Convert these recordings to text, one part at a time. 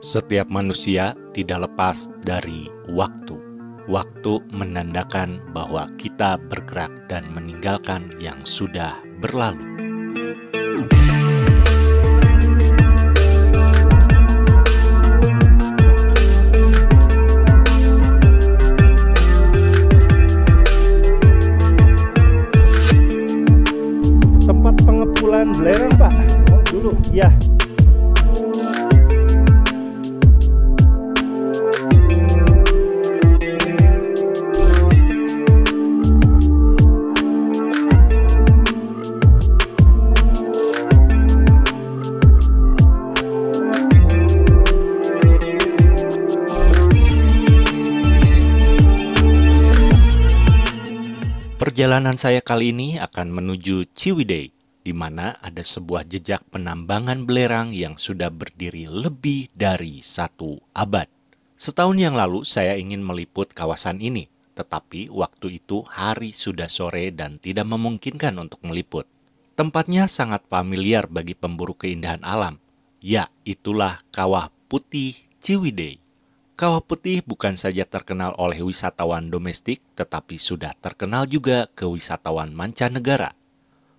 Setiap manusia tidak lepas dari waktu. Waktu menandakan bahwa kita bergerak dan meninggalkan yang sudah berlalu. Tempat pengepulan belerang, Pak. Dulu, ya. Perjalanan saya kali ini akan menuju Ciwidey, di mana ada sebuah jejak penambangan belerang yang sudah berdiri lebih dari 1 abad. Setahun yang lalu saya ingin meliput kawasan ini, tetapi waktu itu hari sudah sore dan tidak memungkinkan untuk meliput. Tempatnya sangat familiar bagi pemburu keindahan alam. Ya, itulah Kawah Putih Ciwidey. Kawah Putih bukan saja terkenal oleh wisatawan domestik, tetapi sudah terkenal juga ke wisatawan mancanegara.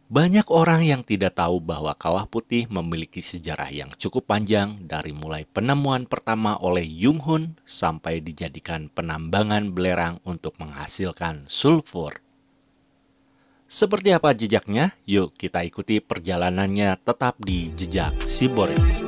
Banyak orang yang tidak tahu bahwa Kawah Putih memiliki sejarah yang cukup panjang dari mulai penemuan pertama oleh Yung Hun sampai dijadikan penambangan belerang untuk menghasilkan sulfur. Seperti apa jejaknya? Yuk kita ikuti perjalanannya tetap di Jejak Siborek.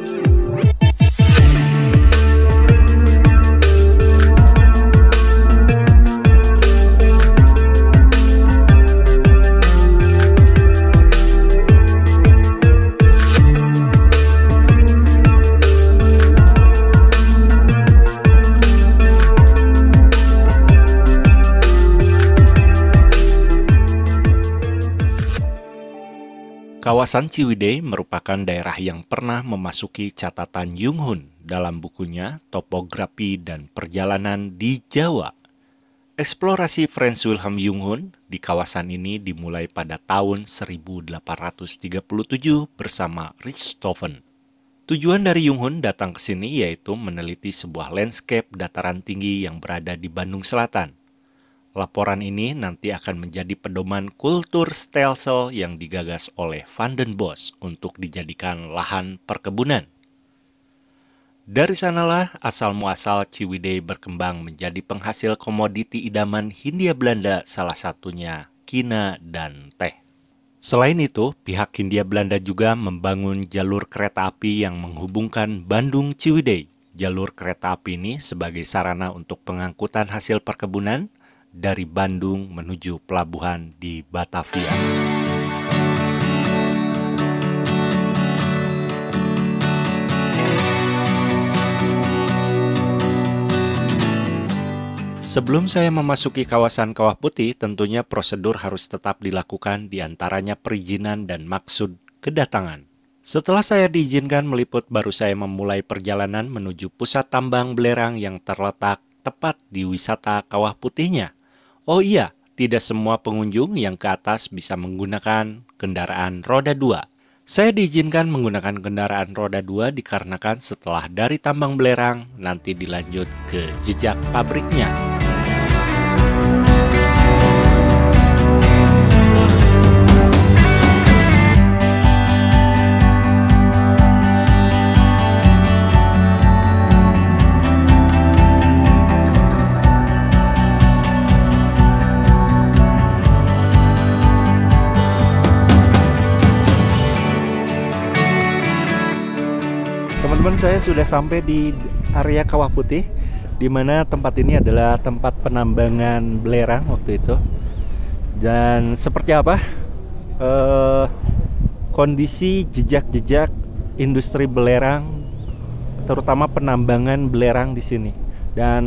Kawasan Ciwidey merupakan daerah yang pernah memasuki catatan Yung Hun dalam bukunya Topografi dan Perjalanan di Jawa. Eksplorasi Frans Wilhelm Yung Hun di kawasan ini dimulai pada tahun 1837 bersama Richthofen. Tujuan dari Yung Hun datang ke sini yaitu meneliti sebuah landscape dataran tinggi yang berada di Bandung Selatan. Laporan ini nanti akan menjadi pedoman kultur stelsel yang digagas oleh Van den Bosch untuk dijadikan lahan perkebunan. Dari sanalah asal-muasal Ciwidey berkembang menjadi penghasil komoditi idaman Hindia Belanda, salah satunya kina dan teh. Selain itu, pihak Hindia Belanda juga membangun jalur kereta api yang menghubungkan Bandung Ciwidey. Jalur kereta api ini sebagai sarana untuk pengangkutan hasil perkebunan dari Bandung menuju pelabuhan di Batavia. Sebelum saya memasuki kawasan Kawah Putih, tentunya prosedur harus tetap dilakukan, diantaranya perizinan dan maksud kedatangan. Setelah saya diizinkan meliput, baru saya memulai perjalanan menuju pusat tambang belerang yang terletak tepat di wisata Kawah Putihnya. Oh iya, tidak semua pengunjung yang ke atas bisa menggunakan kendaraan roda 2. Saya diizinkan menggunakan kendaraan roda 2 dikarenakan setelah dari tambang belerang nanti dilanjut ke jejak pabriknya. Teman-teman, saya sudah sampai di area Kawah Putih, di mana tempat ini adalah tempat penambangan belerang waktu itu. Dan seperti apa kondisi jejak-jejak industri belerang, terutama penambangan belerang di sini. Dan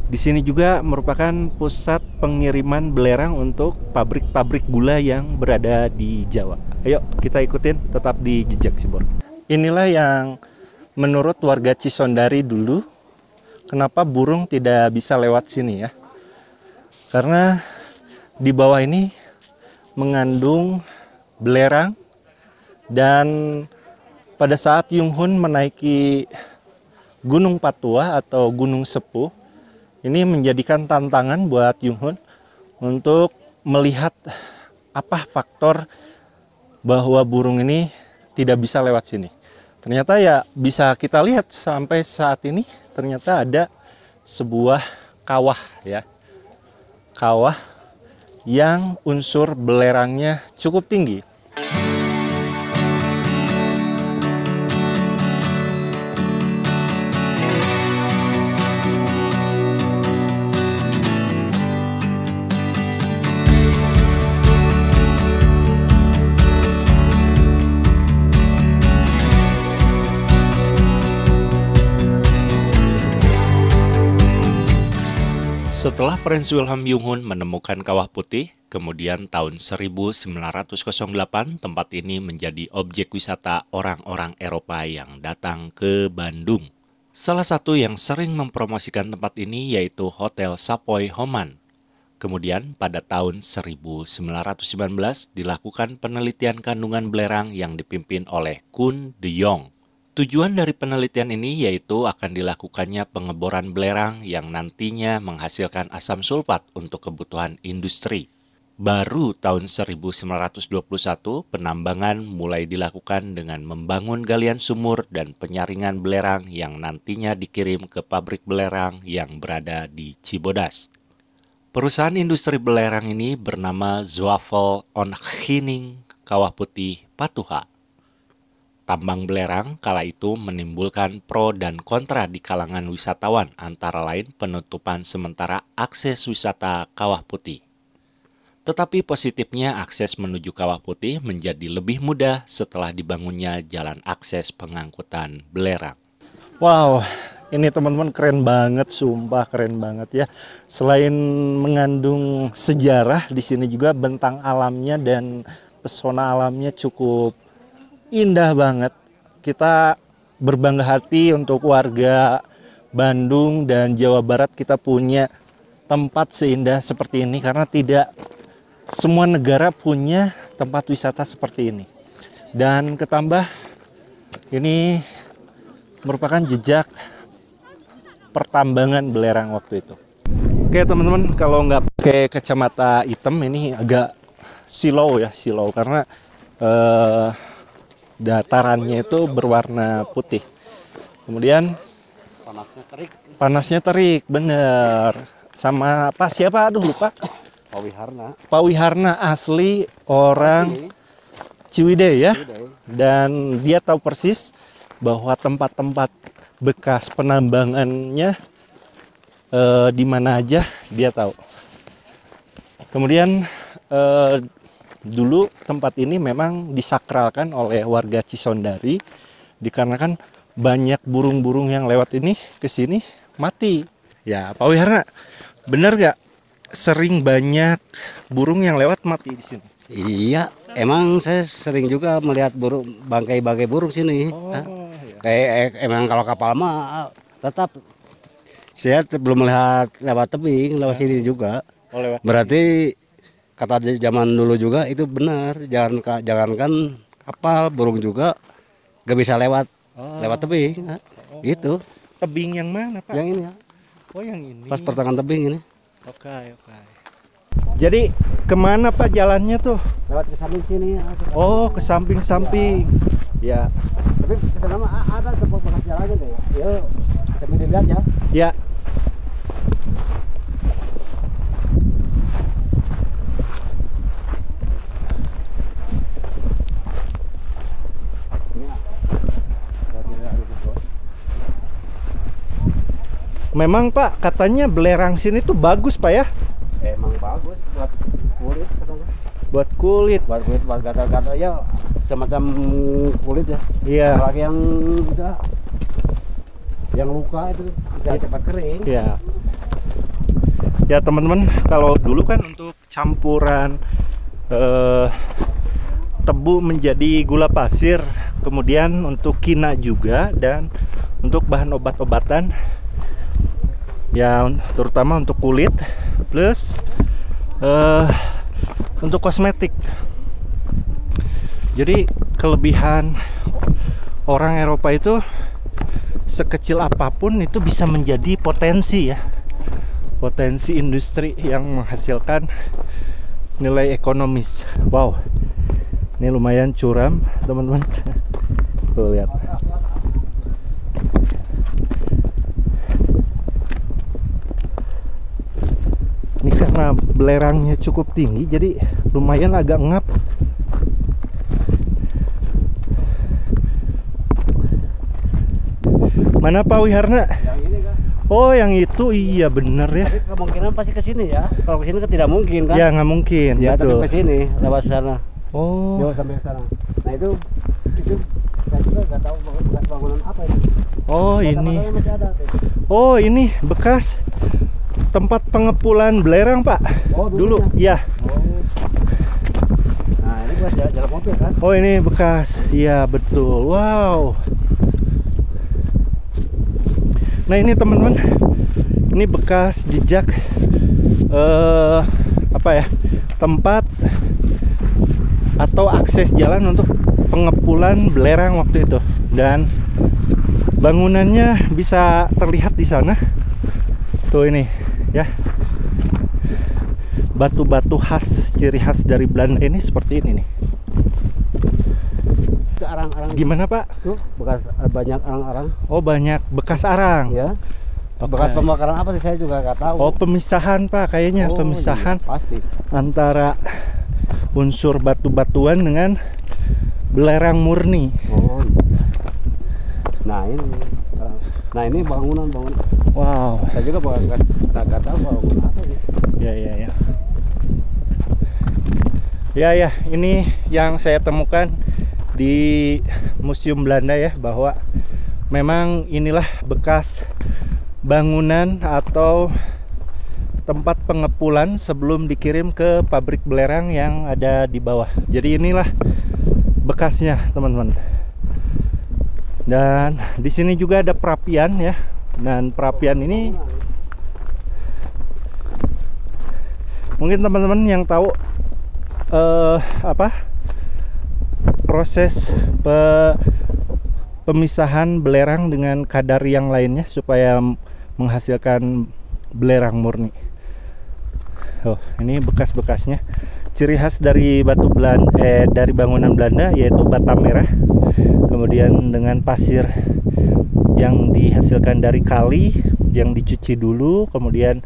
di sini juga merupakan pusat pengiriman belerang untuk pabrik-pabrik gula yang berada di Jawa. Ayo kita ikutin tetap di Jejak Siborek. Inilah yang menurut warga Cisondari dulu, kenapa burung tidak bisa lewat sini ya. Karena di bawah ini mengandung belerang, dan pada saat Yung Hun menaiki Gunung Patuah atau Gunung Sepuh ini menjadikan tantangan buat Yung-hoon untuk melihat apa faktor bahwa burung ini tidak bisa lewat sini. Ternyata ya bisa kita lihat sampai saat ini ternyata ada sebuah kawah ya. Kawah yang unsur belerangnya cukup tinggi. Setelah Frans Wilhelm Yung-hoon menemukan kawah putih, kemudian tahun 1908 tempat ini menjadi objek wisata orang-orang Eropa yang datang ke Bandung. Salah satu yang sering mempromosikan tempat ini yaitu Hotel Savoy Homan. Kemudian pada tahun 1919 dilakukan penelitian kandungan belerang yang dipimpin oleh Koen de Jong. Tujuan dari penelitian ini yaitu akan dilakukannya pengeboran belerang yang nantinya menghasilkan asam sulfat untuk kebutuhan industri. Baru tahun 1921 penambangan mulai dilakukan dengan membangun galian sumur dan penyaringan belerang yang nantinya dikirim ke pabrik belerang yang berada di Cibodas. Perusahaan industri belerang ini bernama Zwavel Ontginning Kawah Putih Patuha. Tambang belerang kala itu menimbulkan pro dan kontra di kalangan wisatawan, antara lain penutupan sementara akses wisata Kawah Putih. Tetapi positifnya akses menuju Kawah Putih menjadi lebih mudah setelah dibangunnya jalan akses pengangkutan belerang. Wow, ini teman-teman keren banget, sumpah keren banget ya. Selain mengandung sejarah, di sini juga bentang alamnya dan pesona alamnya cukup indah banget. Kita berbangga hati untuk warga Bandung dan Jawa Barat kita punya tempat seindah seperti ini karena tidak semua negara punya tempat wisata seperti ini. Dan ketambah ini merupakan jejak pertambangan belerang waktu itu. Oke teman-teman, kalau nggak pakai kacamata hitam ini agak silau karena datarannya itu berwarna putih. Kemudian panasnya terik, bener. Sama apa siapa? Aduh lupa. Pak Wiharna asli orang Ciwidey ya. Dan dia tahu persis bahwa tempat-tempat bekas penambangannya di mana aja dia tahu. Kemudian dulu tempat ini memang disakralkan oleh warga Cisondari dikarenakan banyak burung-burung yang lewat ini ke sini mati. Ya, Pak Wiharna, benar gak sering banyak burung yang lewat mati di sini? Iya, emang saya sering juga melihat burung bangkai-bangkai burung sini. Iya. Kayak emang kalau kapal mah tetap saya belum melihat lewat tebing, lewat sini juga. Lewat Berarti kata zaman dulu juga itu benar, jangankan kapal, burung juga gak bisa lewat tebing, gitu. Tebing yang mana Pak? Yang ini ya. Oh yang ini. Pas pertengahan tebing ini. Oke. Jadi kemana Pak jalannya tuh? Lewat ke samping sini. Oh ke samping-samping. Ya. Tapi kesana mah ada tempat bekas jalannya deh. Yuk, sambil dilihat ya. Ya. Memang Pak, katanya belerang sini tuh bagus Pak ya? Emang bagus buat kulit katanya. Buat kulit. Buat gatal-gatal ya, semacam kulit ya. Iya. Apalagi yang udah yang luka itu bisa cepat kering. Iya. Ya teman-teman, kalau dulu kan untuk campuran tebu menjadi gula pasir, kemudian untuk kina juga, dan untuk bahan obat-obatan ya, terutama untuk kulit plus untuk kosmetik. Jadi kelebihan orang Eropa itu sekecil apapun itu bisa menjadi potensi ya, potensi industri yang menghasilkan nilai ekonomis. Wow, ini lumayan curam teman-teman. Tuh lihat. Ini karena belerangnya cukup tinggi, jadi lumayan agak ngap. Mana Pak Wiharna? Yang ini kan. Oh, yang itu, iya bener ya. Tapi kemungkinan pasti ke sini ya. Kalau ke sini kan tidak mungkin kan? Ya nggak mungkin. Ya, betul. tapi ke sini lewat sana. Oh. Jauh sampai ke sana. Nah itu saya juga nggak tahu bekas bangunan apa ini. Oh ini. Kata-katanya masih ada tuh. Oh ini bekas tempat pengepulan belerang Pak. Oh, Dulu. dulunya. Ya. Oh. Nah ini bekas jalan mobil kan? Oh ini bekas. Iya betul. Wow. Nah ini teman-teman, ini bekas jejak apa ya, tempat atau akses jalan untuk pengepulan belerang waktu itu, dan bangunannya bisa terlihat di sana. Tuh ini ya, batu-batu khas, ciri khas dari Belanda ini seperti ini nih. Itu arang-arang. Gimana Pak? Tuh bekas banyak arang-arang. Oh banyak bekas arang. Ya. Oke. Bekas pembakaran apa sih saya juga nggak tahu. Oh pemisahan Pak, kayaknya Oh, pemisahan iya, pasti. antara unsur batu-batuan dengan belerang murni. Oh. Nah ini arang. Nah ini bangunan. Wow. Saya juga nggak tahu bangunan apa ini. Ya. Ya, ini yang saya temukan di Museum Belanda ya, bahwa memang inilah bekas bangunan atau tempat pengepulan sebelum dikirim ke pabrik belerang yang ada di bawah. Jadi inilah bekasnya, teman-teman. Dan di sini juga ada perapian ya. Dan perapian ini mungkin teman-teman yang tahu proses pemisahan belerang dengan kadar yang lainnya supaya menghasilkan belerang murni. Oh, ini bekas-bekasnya. Ciri khas dari batu Belanda, dari bangunan Belanda yaitu bata merah, kemudian dengan pasir yang dihasilkan dari kali yang dicuci dulu, kemudian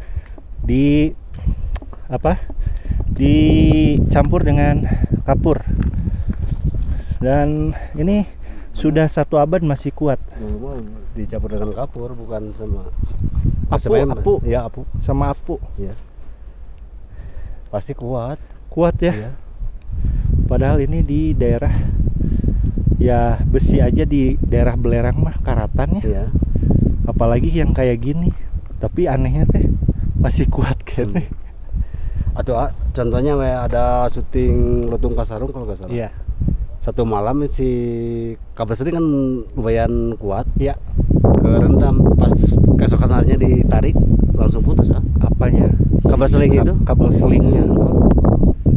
dicampur dengan kapur, dan ini sudah 1 abad masih kuat. Dicampur dengan kapur, bukan sama Apu. Ya apu. Sama apu. Ya. Pasti kuat. Kuat ya. Ya. Padahal ini di daerah ya besi aja, di daerah belerang mah karatan ya. Ya. Apalagi yang kayak gini. Tapi anehnya teh masih kuat kayaknya. Atau contohnya ada syuting Lutung Kasarung kalau nggak salah. Iya. Satu malam si kabel seling kan lumayan kuat. Iya. Kerendam, pas keesokan harinya ditarik langsung putus Apanya? Kabel seling itu? Kabel selingnya.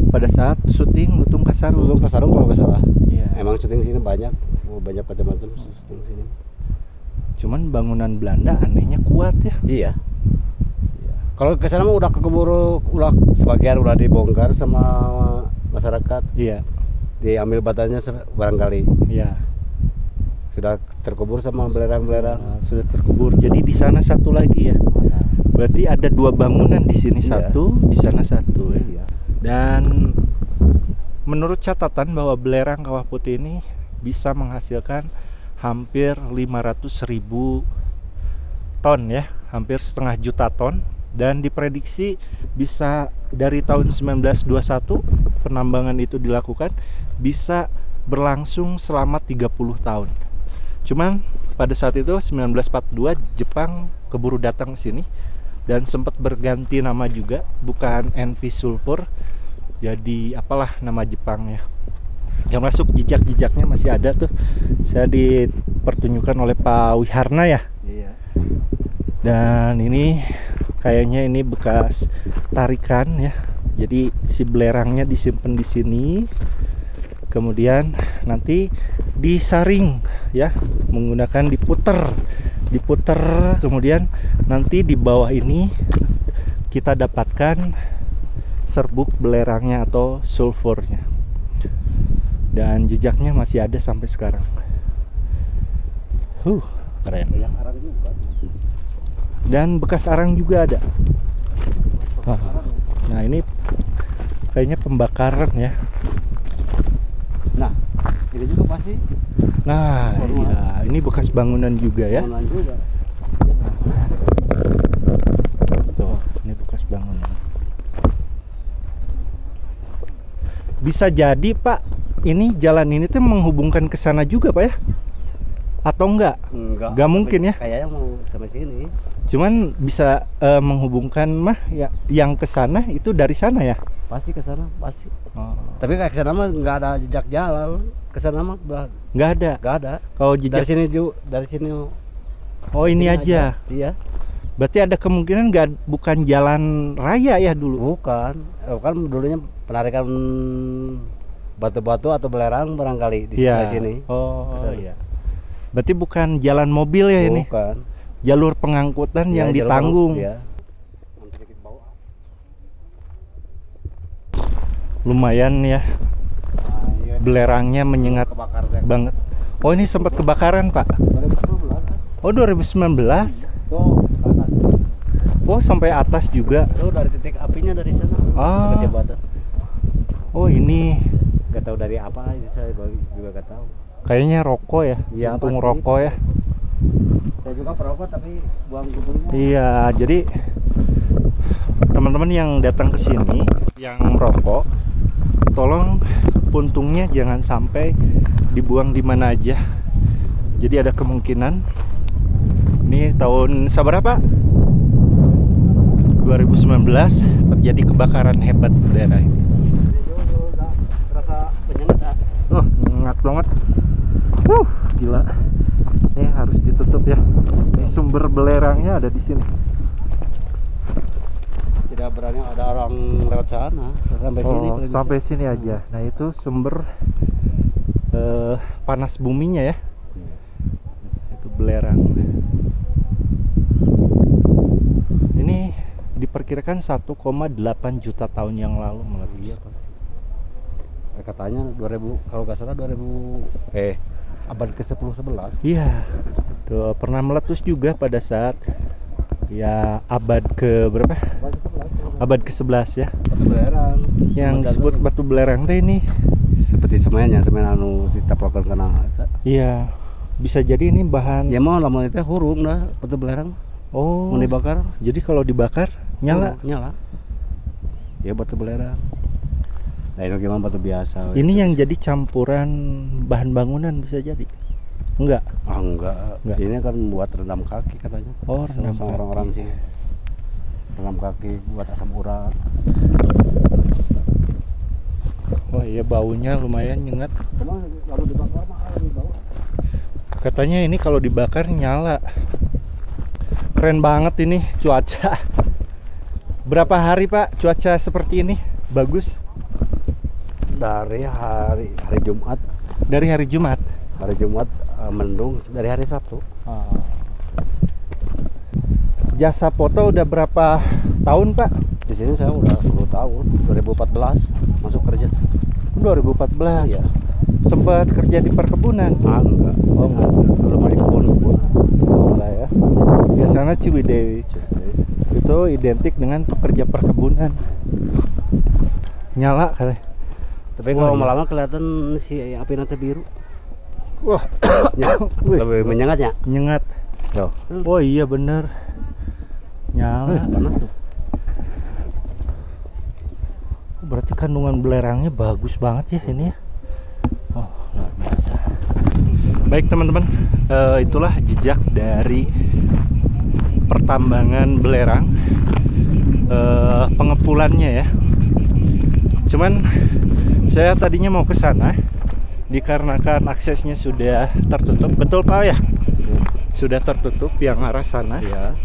Pada saat syuting Lutung Kasarung. Lutung Kasarung kalau nggak salah. Iya. Emang syuting sini banyak macam-macam syuting sini. Cuman bangunan Belanda anehnya kuat ya. Iya. Kalau ke sana mah udah keburu, udah sebagian udah dibongkar sama masyarakat. Iya. Diambil batanya barangkali. Iya. Sudah terkubur sama belerang-belerang. Nah, sudah terkubur. Jadi di sana satu lagi ya. Berarti ada 2 bangunan di sini, Iya. satu, di sana satu ya. Iya. Dan menurut catatan bahwa belerang kawah putih ini bisa menghasilkan hampir 500.000 ton ya, hampir 1,5 juta ton, dan diprediksi bisa dari tahun 1921 penambangan itu dilakukan bisa berlangsung selama 30 tahun. Cuman pada saat itu 1942 Jepang keburu datang ke sini dan sempat berganti nama juga, bukan NV Sulfur jadi apalah nama Jepangnya. Yang masuk jejak-jejaknya masih ada tuh, saya dipertunjukkan oleh Pak Wiharna ya. Iya. Dan ini kayaknya ini bekas tarikan ya. Jadi si belerangnya disimpan di sini. Kemudian nanti disaring ya, menggunakan diputer diputer, kemudian nanti di bawah ini kita dapatkan serbuk belerangnya atau sulfurnya, dan jejaknya masih ada sampai sekarang. Keren. Dan bekas arang juga ada. Nah, ini kayaknya pembakaran ya. Nah, ini juga pasti. Nah, iya, ini bekas bangunan juga ya. Bangunan juga. Tuh, ini bekas bangunan. Bisa jadi Pak, ini jalan ini tuh menghubungkan ke sana juga Pak ya? Atau enggak? Enggak mungkin ya? Kayaknya mau sampai sini. Cuman bisa menghubungkan mah ya, yang ke sana itu dari sana ya? Pasti ke sana, pasti. Oh. Tapi kayak ke sana mah nggak ada jejak jalan. Ke sana mah Nggak ada. nggak ada. Kalau jejak Dari sini. Oh, ini sini aja. Iya. Berarti ada kemungkinan bukan jalan raya ya dulu? Bukan. Kan dulunya penarikan batu-batu atau belerang barangkali di sebelah sini. Oh, Kesana. iya. Berarti bukan jalan mobil ya ini? Bukan. Jalur pengangkutan yang Jalur ditanggung. Iya. Lumayan ya. Iya. Belerangnya menyengat Kebakar banget. Oh, ini sempat kebakaran Pak? 2019. Oh, 2019. Tuh, panas. Oh, sampai atas juga. Tuh dari titik apinya dari sana. Ah. Dekat batu. Oh, ini Gak tahu dari apa, saya juga gak tahu. kayaknya rokok ya. Iya, Untung pasti. rokok ya. Saya juga perokok tapi buang kuburnya. Iya, jadi teman-teman yang datang ke sini yang merokok, tolong puntungnya jangan sampai dibuang di mana aja. Jadi ada kemungkinan ini tahun seberapa? 2019 terjadi kebakaran hebat di daerah ini. Udah terasa penyengat. Oh, nyengat banget. Gila. Ini harus ditutup ya. Ini sumber belerangnya ada di sini. Tidak berani ada orang lewat sana. Sampai sini. Oh, sampai sini aja. Nah, itu sumber panas buminya ya. Itu belerang. Ini diperkirakan 1,8 juta tahun yang lalu meletus. Iya pasti. Katanya 2000 kalau nggak salah 2000 abad ke-10 11. Iya. Tuh, pernah meletus juga pada saat ya abad ke berapa? Abad ke-11 ya. Batu belerang. Yang disebut batu belerang teh ini. Seperti semen anu ditaplakan kena. Iya. Bisa jadi ini bahan. Ya mau lamun itu hurung dah batu belerang. Oh. Mau dibakar Jadi kalau dibakar nyala. nyala. Ya batu belerang. Nah, ini gimana batu biasa. Ini yang jadi campuran bahan bangunan bisa jadi. Enggak. Enggak. Ini kan buat rendam kaki katanya. Oh, rendam sama kaki. orang-orang sini. Rendam kaki buat asam urat. Oh iya, baunya lumayan nyengat. Cuma kalau dibakar mah lebih bau. Katanya ini kalau dibakar nyala. Keren banget ini cuaca. Berapa hari Pak cuaca seperti ini? Bagus. Dari hari Jumat. Dari hari Jumat. Hari Jumat mendung dari hari Sabtu. Jasa foto udah berapa tahun Pak? Di sini saya udah 10 tahun, 2014 masuk kerja. 2014. Iya. Sempat kerja di perkebunan. Enggak. Oh, enggak. Belum ada kebun-kebun. Oh, enggak ya. Biasanya Ciwidey itu identik dengan pekerja perkebunan. Nyala kali. Tapi Wah, kalau iya. lama kelihatan si api nanti biru. Wah, Lebih menyengat ya? nyengat. Tuh. Oh iya bener. Nyala. Panas tuh. Berarti kandungan belerangnya bagus banget ya ini ya. Oh, luar biasa. Baik teman-teman, itulah jejak dari pertambangan belerang, pengepulannya ya. Cuman saya tadinya mau ke sana dikarenakan aksesnya sudah tertutup. Betul Pak ya? Sudah tertutup yang arah sana. Iya.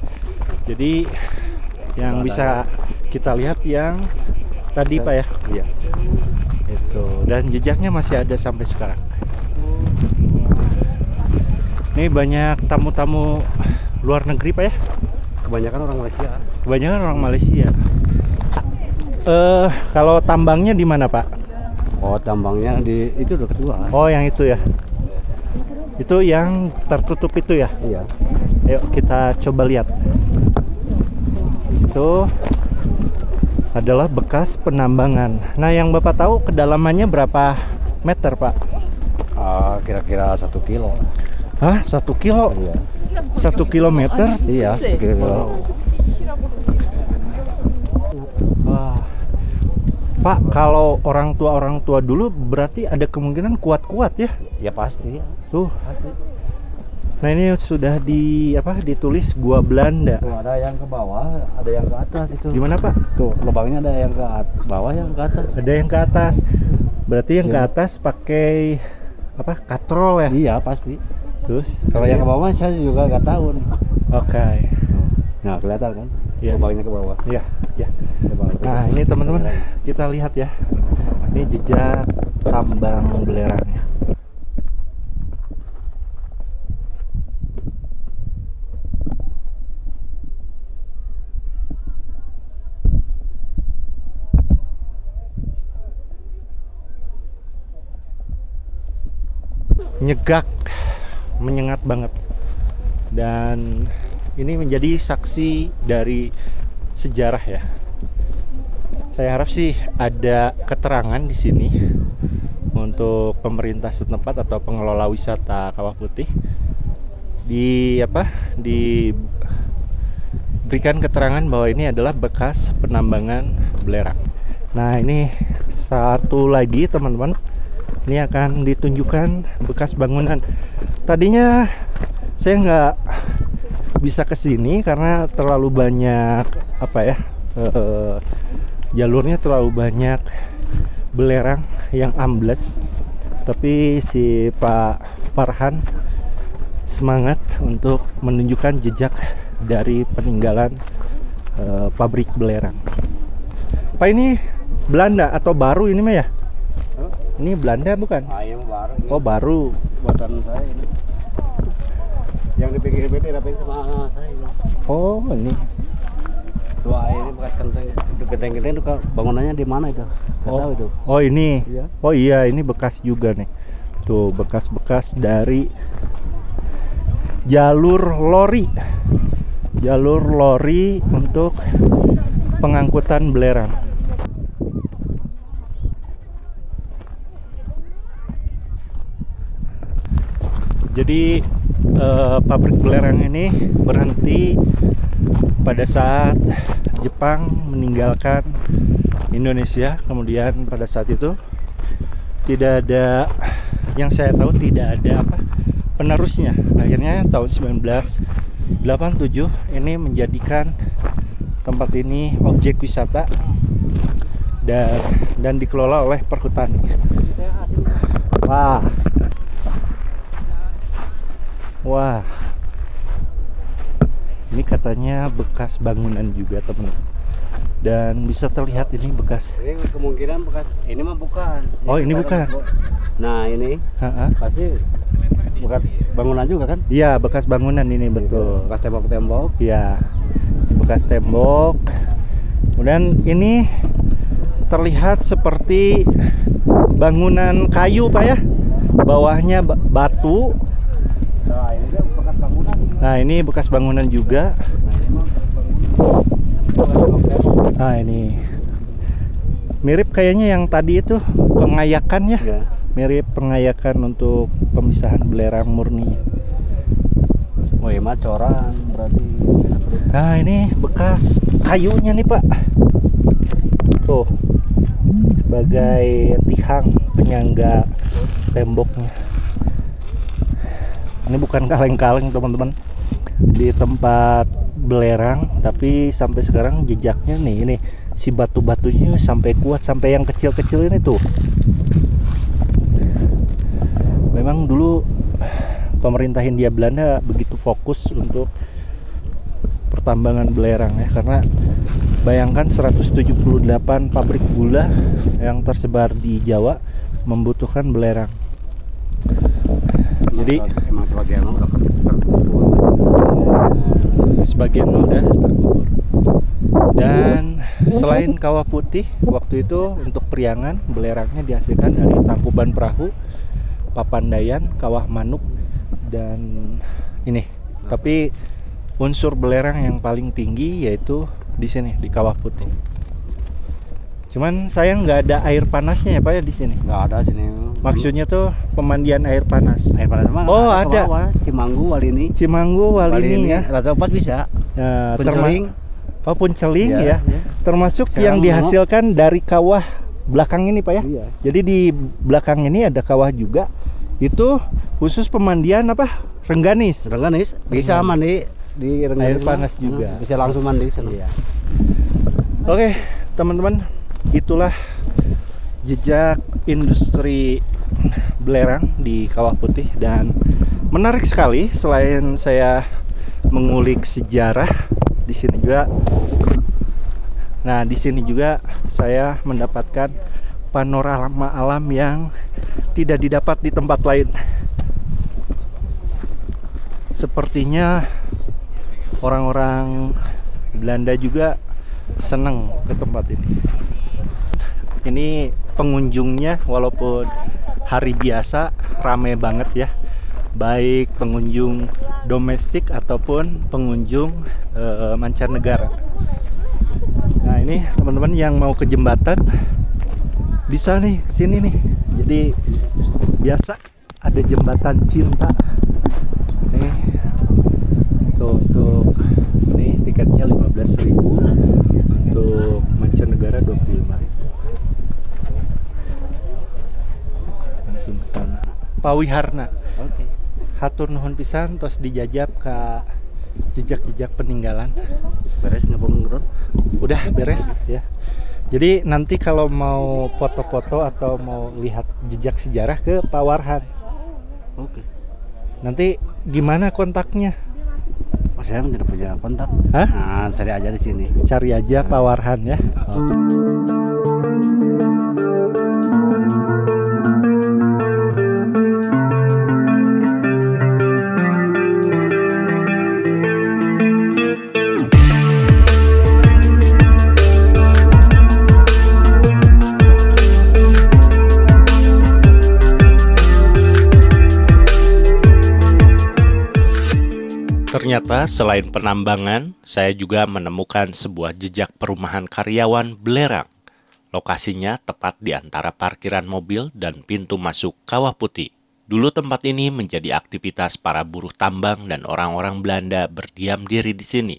Jadi yang bisa kita lihat yang tadi Pak ya. Iya. Itu, dan jejaknya masih ada sampai sekarang. Ini banyak tamu-tamu luar negeri Pak ya? Kebanyakan orang Malaysia. Kebanyakan orang Malaysia. Kalau tambangnya di mana Pak? Oh, tambangnya di itu udah kedua. Oh, yang itu ya. Itu yang tertutup itu ya? Iya. Ayo kita coba lihat. Itu adalah bekas penambangan. Nah, yang Bapak tahu kedalamannya berapa meter Pak? Kira-kira 1 kilo. Hah? 1 kilo? Iya. 1 kilometer? Iya, 1 kilo. Wah. Pak, kalau orang tua dulu berarti ada kemungkinan kuat-kuat ya? Ya pasti. Tuh. Pasti. Nah, ini sudah ditulis Gua Belanda. Tuh, ada yang ke bawah, ada yang ke atas itu. Gimana Pak? Tuh, lubangnya ada yang ke bawah, yang ke atas. Ada yang ke atas. Berarti yang ke atas pakai katrol ya? Iya, pasti. Terus Kalau yang ke bawah saya juga nggak tahu nih. Oke. Nah, kelihatan kan? Iya. Lubangnya ke bawah. Iya, ya. Coba. Nah, ini teman-teman kita lihat ya. Ini jejak tambang belerangnya. Nyegak, menyengat banget, dan ini menjadi saksi dari sejarah ya. Saya harap sih ada keterangan di sini untuk pemerintah setempat atau pengelola wisata Kawah Putih diberikan keterangan bahwa ini adalah bekas penambangan belerang. Nah, ini satu lagi teman-teman. Ini akan ditunjukkan bekas bangunan. Tadinya saya nggak bisa kesini karena terlalu banyak jalurnya terlalu banyak belerang yang ambles. Tapi si Pak Farhan semangat untuk menunjukkan jejak dari peninggalan pabrik belerang. Pak, ini Belanda atau baru ini mah ya? Ini Belanda bukan? Yang baru. Ini Oh, baru. buatan saya ini. Yang di pinggir PT dapetin sama saya. Oh, ini. Tua ini bekas kenteng. Itu kenteng-kenteng itu bangunannya di mana itu? Nggak tahu itu. Oh, ini. Iya. Oh iya, ini bekas juga nih. Tuh, bekas-bekas dari jalur lori. Jalur lori untuk pengangkutan belerang. Jadi pabrik belerang ini berhenti pada saat Jepang meninggalkan Indonesia. Kemudian pada saat itu tidak ada, yang saya tahu tidak ada penerusnya. Akhirnya tahun 1987 ini menjadikan tempat ini objek wisata dan dikelola oleh perhutani. Wah, ini katanya bekas bangunan juga teman-teman, dan bisa terlihat ini bekas. Ini kemungkinan bekas. Ini mah bukan. Oh, ini bukan. Nah, ini pasti bekas bangunan juga kan? Iya, bekas bangunan ini betul. Bekas tembok-tembok. Iya, bekas tembok. Kemudian ini terlihat seperti bangunan kayu Pak ya, bawahnya batu. Nah, ini kan bekas bangunan. Nah, ini bekas bangunan juga. Nah, ini mirip kayaknya yang tadi itu pengayakan ya. Ya. Mirip pengayakan untuk pemisahan belerang murni. Oh, ini mah coran berarti. Nah, ini bekas kayunya nih Pak. Tuh, sebagai tihang penyangga temboknya. Ini bukan kaleng-kaleng teman-teman di tempat belerang, tapi sampai sekarang jejaknya nih, ini si batu-batunya sampai kuat, sampai yang kecil-kecil ini tuh. Memang dulu pemerintah Hindia Belanda begitu fokus untuk pertambangan belerang ya, karena bayangkan 178 pabrik gula yang tersebar di Jawa membutuhkan belerang. Jadi emang sebagian udah terkumpul. sebagian udah terkubur. Dan selain kawah putih, waktu itu untuk Priangan belerangnya dihasilkan dari Tangkuban Perahu, Papandayan, Kawah Manuk, dan ini. Tapi unsur belerang yang paling tinggi yaitu di sini di Kawah Putih. Cuman sayang nggak ada air panasnya ya Pak ya di sini. Nggak ada sini. Maksudnya tuh pemandian air panas. Air panas mah Oh ada. Cimanggu, Walini. Cimanggu, Walini ya. Raja Upas bisa. Nah, Punceling. Punceling ya. Ya. Termasuk Sekarang yang dihasilkan dari kawah belakang ini Pak ya. Iya. Jadi di belakang ini ada kawah juga. Itu khusus pemandian apa? Rengganis. Rengganis bisa mandi di Rengganis. Air panas juga. Bisa langsung mandi sana. Iya. Oke, teman-teman, itulah jejak industri belerang di Kawah Putih, dan menarik sekali. Selain saya mengulik sejarah di sini juga, nah di sini juga saya mendapatkan panorama alam yang tidak didapat di tempat lain. Sepertinya orang-orang Belanda juga senang ke tempat ini. Ini pengunjungnya walaupun hari biasa ramai banget ya, baik pengunjung domestik ataupun pengunjung mancanegara. Nah ini teman-teman yang mau ke jembatan bisa nih kesini nih. Jadi biasa ada jembatan cinta. Nih tuh, untuk ini tiketnya 15.000, untuk mancanegara 25.000. Langsung ke sana. Pawiharna. Oke. Hatur nuhun pisan tos dijajab ke jejak-jejak peninggalan. Beres ngabung road. Udah beres ya. Jadi nanti kalau mau foto-foto atau mau lihat jejak sejarah ke Pawarhan. Oke. Nanti gimana kontaknya? Oh, saya tidak punya kontak. Hah? Nah, cari aja di sini. Cari aja Pawarhan ya. Ternyata selain penambangan, saya juga menemukan sebuah jejak perumahan karyawan belerang. Lokasinya tepat di antara parkiran mobil dan pintu masuk Kawah Putih. Dulu tempat ini menjadi aktivitas para buruh tambang dan orang-orang Belanda berdiam diri di sini.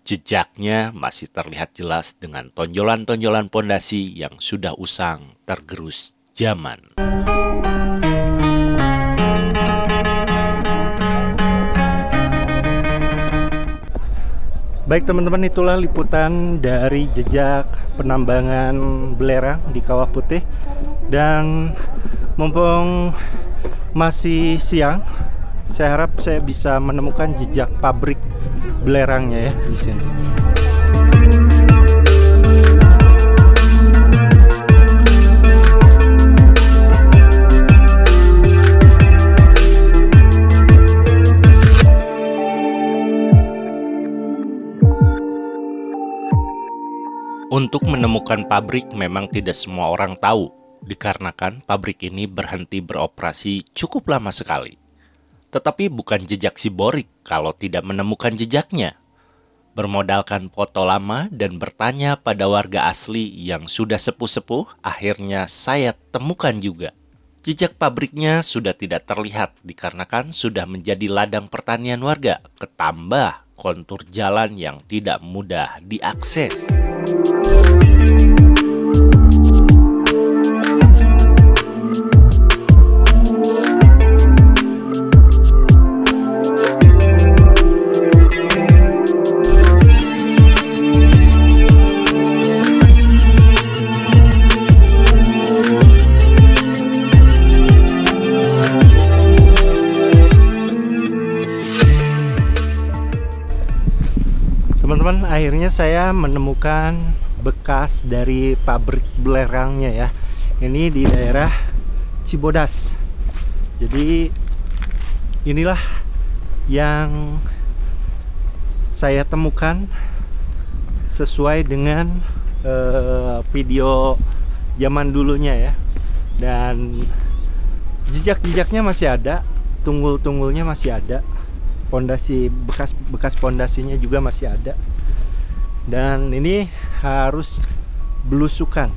Jejaknya masih terlihat jelas dengan tonjolan-tonjolan pondasi yang sudah usang tergerus zaman. Baik teman-teman, itulah liputan dari jejak penambangan belerang di Kawah Putih. Dan mumpung masih siang, saya harap saya bisa menemukan jejak pabrik belerangnya ya di sini. Untuk menemukan pabrik memang tidak semua orang tahu, dikarenakan pabrik ini berhenti beroperasi cukup lama sekali. Tetapi bukan jejak si Borik kalau tidak menemukan jejaknya. Bermodalkan foto lama dan bertanya pada warga asli yang sudah sepuh-sepuh, akhirnya saya temukan juga. Jejak pabriknya sudah tidak terlihat dikarenakan sudah menjadi ladang pertanian warga, ketambah kontur jalan yang tidak mudah diakses. Teman-teman, akhirnya saya menemukan bekas dari pabrik belerangnya ya. Ini di daerah Cibodas. Jadi inilah yang saya temukan sesuai dengan video zaman dulunya ya. Dan jejak-jejaknya masih ada, tunggul-tunggulnya masih ada, pondasi bekas pondasinya juga masih ada. Dan ini harus belusukan.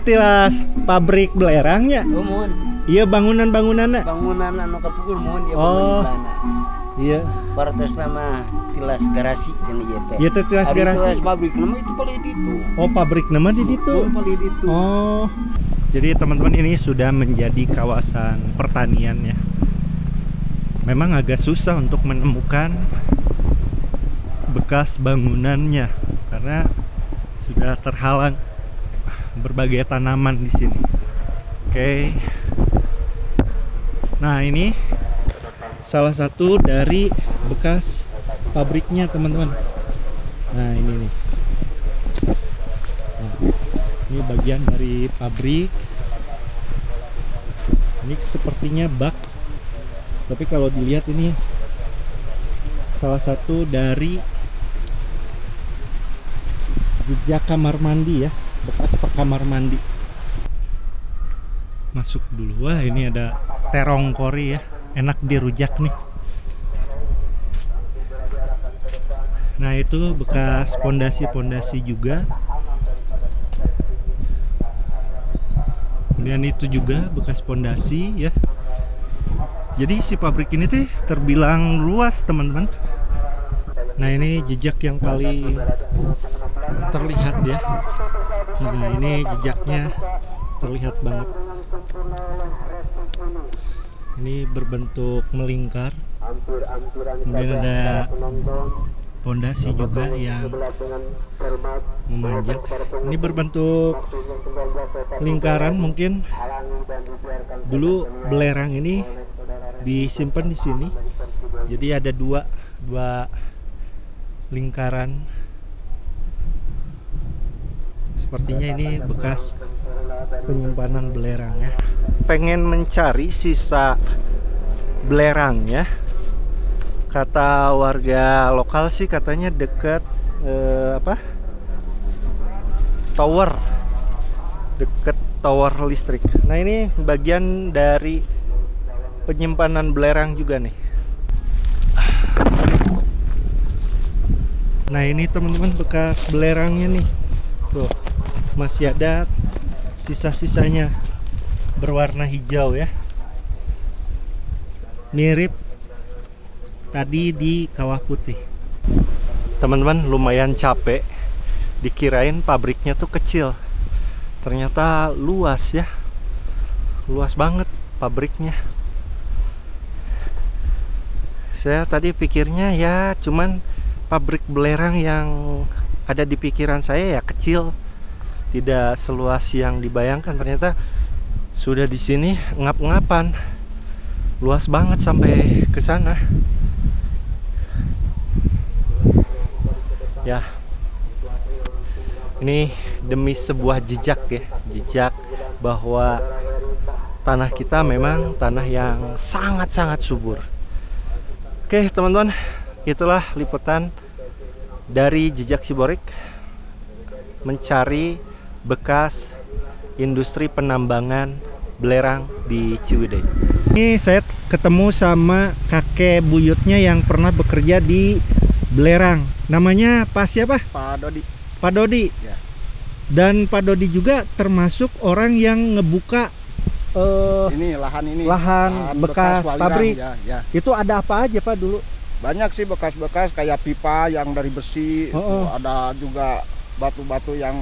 Tilas pabrik belerangnya. Oh, mohon. Iya, bangunan-bangunannya. Bangunan anu kapukul mohon dia Oh. Iya. Baru terus nama tilas garasi sini ya teh. Iya, teh tilas garasi. Tilas pabrik nama itu paling di itu. Oh, pabrik nama di situ. Oh, paling di itu. Oh. Jadi teman-teman, ini sudah menjadi kawasan pertanian ya. Memang agak susah untuk menemukan bekas bangunannya karena sudah terhalang berbagai tanaman di sini. Oke. Nah, ini salah satu dari bekas pabriknya, teman-teman. Nah, ini nih. Nah, ini bagian dari pabrik. Ini sepertinya bak. Tapi kalau dilihat ini salah satu dari jejak kamar mandi ya, bekas kamar mandi. Masuk dulu. Wah, ini ada terong kori ya, enak dirujak nih. Nah, itu bekas pondasi-pondasi juga. Kemudian itu juga bekas pondasi ya. Jadi si pabrik ini tuh terbilang luas, teman-teman. Nah, ini jejak yang paling terlihat ya. Nah, ini jejaknya terlihat banget. Ini berbentuk melingkar. Kemudian ada pondasi juga yang memanjang. Ini berbentuk lingkaran, mungkin dulu belerang ini disimpan di sini. Jadi ada dua lingkaran. Sepertinya ini bekas penyimpanan belerang ya. Pengen mencari sisa belerang ya. Kata warga lokal sih katanya dekat tower, deket tower listrik. Nah, ini bagian dari penyimpanan belerang juga nih. Nah, ini teman-teman bekas belerangnya nih. Tuh, masih ada sisa-sisanya berwarna hijau ya. Mirip tadi di Kawah Putih. Teman-teman, lumayan capek. Dikirain pabriknya tuh kecil. Ternyata luas ya. Luas banget pabriknya. Saya tadi pikirnya ya cuman pabrik belerang yang ada di pikiran saya ya kecil. Tidak seluas yang dibayangkan. Ternyata sudah di sini ngap-ngapan. Luas banget sampai ke sana. Ya, ini demi sebuah jejak ya, jejak bahwa tanah kita memang tanah yang sangat-sangat subur. Oke teman-teman, itulah liputan dari Jejak Siborek mencari bekas industri penambangan belerang di Ciwidey. Ini saya ketemu sama kakek buyutnya yang pernah bekerja di belerang. Namanya Pak siapa? Pak Dodi. Pak Dodi. Ya. Dan Pak Dodi juga termasuk orang yang ngebuka Ini lahan lahan bekas walirang, pabrik. ya. Itu ada apa aja Pak dulu? Banyak sih bekas-bekas kayak pipa yang dari besi. Oh. Ada juga batu-batu yang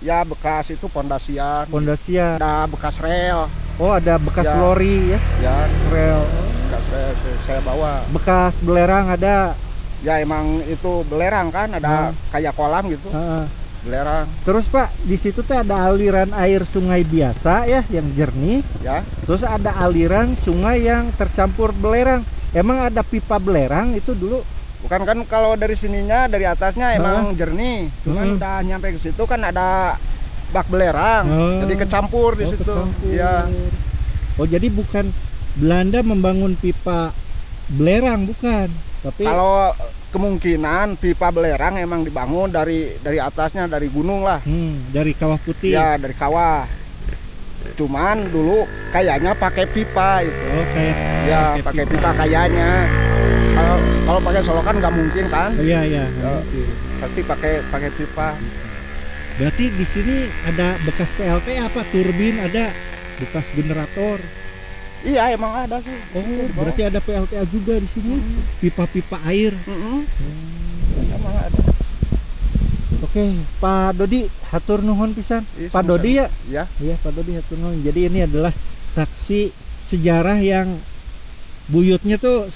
ya bekas itu pondasian. Pondasian. Ada bekas rel. Oh, ada bekas Ya. lori ya, Ya, rel. bekas rel saya bawa. Bekas belerang ada. Ya emang itu belerang kan, ada kayak kolam gitu. Heeh. Belerang Terus Pak, di situ tuh ada aliran air sungai biasa ya yang jernih. ya. Terus ada aliran sungai yang tercampur belerang. Emang ada pipa belerang itu dulu? Bukan kan kalau dari sininya dari atasnya emang jernih. Cuman udah nyampe ke situ kan ada bak belerang. Jadi kecampur di situ. Kecampur. Ya. Oh, jadi bukan Belanda membangun pipa belerang, bukan. Tapi Kalau kemungkinan pipa belerang emang dibangun dari atasnya, dari gunung lah. Dari Kawah Putih. Ya, dari kawah. Cuman dulu kayaknya pakai pipa itu. Oh, kayak Ya, pakai pipa kayaknya. Kalau pakai solokan nggak mungkin kan? Iya. Pasti pakai pipa. Berarti di sini ada bekas PLT apa? Turbin ada, bekas generator. Iya, emang ada sih. Oh, Di bawah. berarti ada PLTA juga di sini. Pipa-pipa air. Emang ada. Oke, Pak Dodi, hatur nuhun pisan. Iya, Pak sama-sama. Dodi ya? Ya. Iya, Pak Dodi hatur nuhun. Jadi ini adalah saksi sejarah yang buyutnya tuh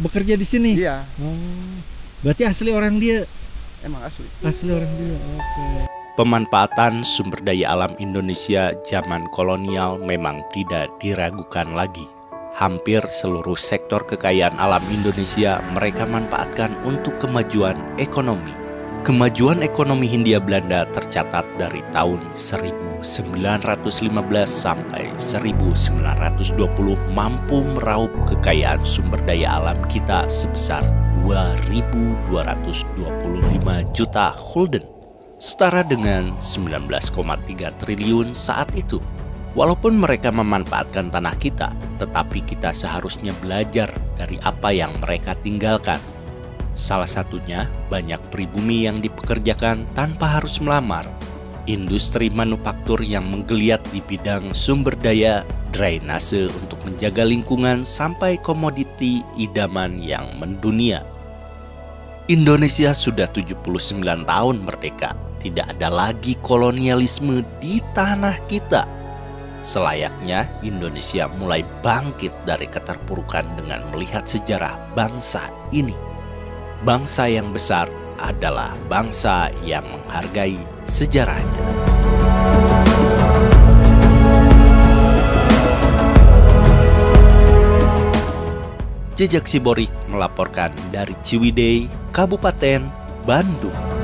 bekerja di sini. Iya, Oh, berarti asli orang dia. emang asli. Asli orang dia. Oke. Pemanfaatan sumber daya alam Indonesia zaman kolonial memang tidak diragukan lagi. Hampir seluruh sektor kekayaan alam Indonesia mereka manfaatkan untuk kemajuan ekonomi. Kemajuan ekonomi Hindia Belanda tercatat dari tahun 1915 sampai 1920 mampu meraup kekayaan sumber daya alam kita sebesar 2.225 juta gulden, setara dengan 19,3 triliun saat itu. Walaupun mereka memanfaatkan tanah kita, tetapi kita seharusnya belajar dari apa yang mereka tinggalkan. Salah satunya, banyak pribumi yang dipekerjakan tanpa harus melamar. Industri manufaktur yang menggeliat di bidang sumber daya, drainase untuk menjaga lingkungan, sampai komoditi idaman yang mendunia. Indonesia sudah 79 tahun merdeka. Tidak ada lagi kolonialisme di tanah kita. Selayaknya Indonesia mulai bangkit dari keterpurukan dengan melihat sejarah bangsa ini. Bangsa yang besar adalah bangsa yang menghargai sejarahnya. Jejak Siborik melaporkan dari Ciwidey, Kabupaten Bandung.